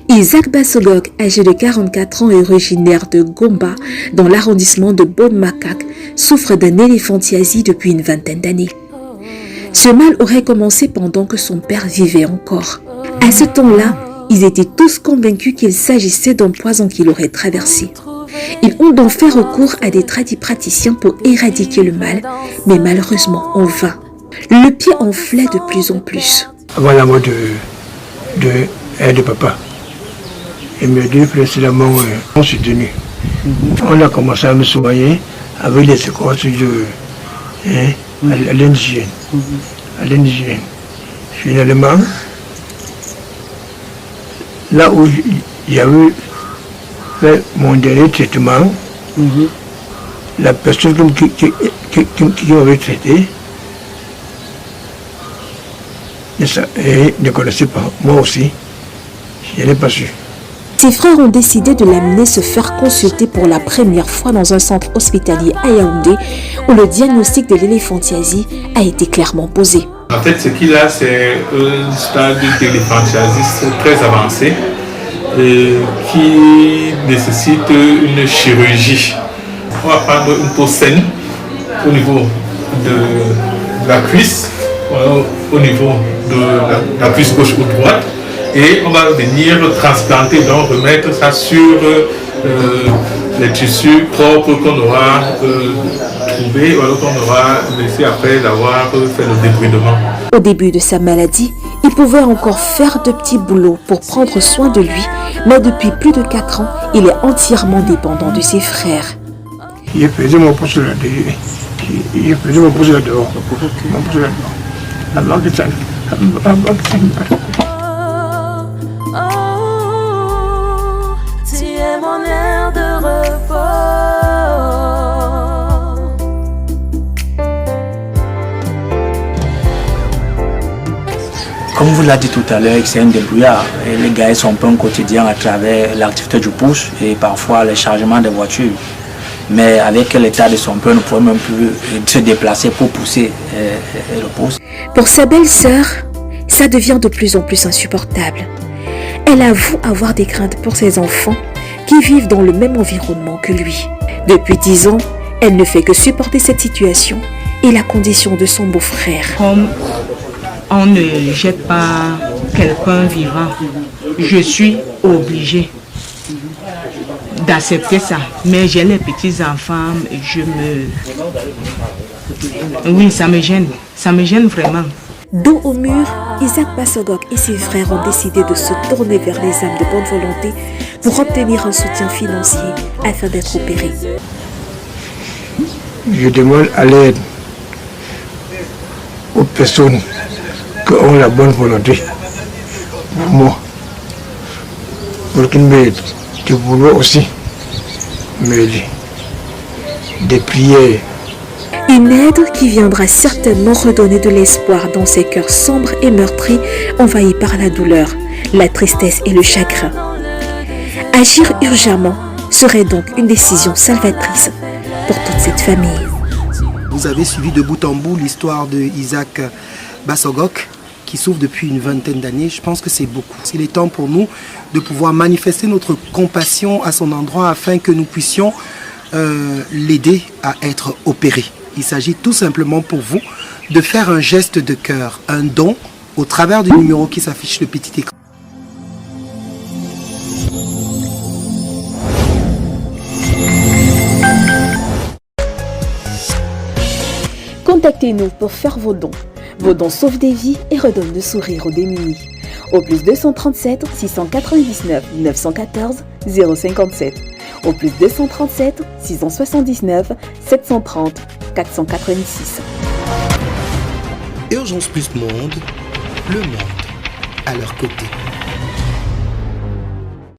Isaac Bassogok, âgé de 44 ans et originaire de Gomba, dans l'arrondissement de Bon-Makak, souffre d'un éléphantiasie depuis une vingtaine d'années. Ce mal aurait commencé pendant que son père vivait encore. À ce temps-là, ils étaient tous convaincus qu'il s'agissait d'un poison qu'il aurait traversé. Ils ont donc fait recours à des tradipraticiens pour éradiquer le mal, mais malheureusement en vain. Le pied enflait de plus en plus. Avant la mort de papa, et mes deux précédemment, on s'est tenus. On a commencé à me soigner avec les écorces à l'indigène. Finalement, là où j'avais fait mon dernier traitement, la personne qui m'avait traité ne connaissait pas. Moi aussi, je n'ai pas su. Ses frères ont décidé de l'amener se faire consulter pour la première fois dans un centre hospitalier à Yaoundé, où le diagnostic de l'éléphantiasie a été clairement posé. En fait, ce qu'il a, c'est un stade d'éléphantiasis très avancé qui nécessite une chirurgie. On va prendre une peau saine au niveau de la cuisse, au niveau de la cuisse gauche ou droite, et on va venir transplanter, donc remettre ça sur les tissus propres qu'on aura trouvés ou alors qu'on aura laissé après avoir fait le débridement. Au début de sa maladie, il pouvait encore faire de petits boulots pour prendre soin de lui, mais depuis plus de 4 ans, il est entièrement dépendant de ses frères. Il faisait mon poste là-dehors. Avant que ça. Tu es mon air de repos. Comme vous l'avez dit tout à l'heure, c'est un débrouillard. Et les gars sont un peu quotidien à travers l'activité du push et parfois le chargement des voitures. Mais avec l'état de son père, ne pouvons même plus se déplacer pour pousser le pouce. Pour sa belle-sœur, ça devient de plus en plus insupportable. Elle avoue avoir des craintes pour ses enfants qui vivent dans le même environnement que lui. Depuis 10 ans, elle ne fait que supporter cette situation et la condition de son beau-frère. Comme on ne jette pas quelqu'un vivant, je suis obligée d'accepter ça. Mais j'ai les petits-enfants, oui, ça me gêne vraiment. Dos au mur, Isaac Bassogok et ses frères ont décidé de se tourner vers les âmes de bonne volonté pour obtenir un soutien financier afin d'être opérés. Je demande à l'aide aux personnes qui ont la bonne volonté pour moi, pour qu'ils m'aident, qui voulaient aussi m'aider, des prières. Une aide qui viendra certainement redonner de l'espoir dans ces cœurs sombres et meurtris, envahis par la douleur, la tristesse et le chagrin. Agir urgemment serait donc une décision salvatrice pour toute cette famille. Vous avez suivi de bout en bout l'histoire de Isaac Bassogok, qui souffre depuis une vingtaine d'années. Je pense que c'est beaucoup. Il est temps pour nous de pouvoir manifester notre compassion à son endroit afin que nous puissions l'aider à être opéré. Il s'agit tout simplement pour vous de faire un geste de cœur, un don au travers du numéro qui s'affiche sur le petit écran. Contactez-nous pour faire vos dons. Vos dons sauvent des vies et redonnent le sourire aux démunis. Au plus 237 699 914 057. Au plus 237 679 730 486. Urgence Plus Monde, le monde à leur côté.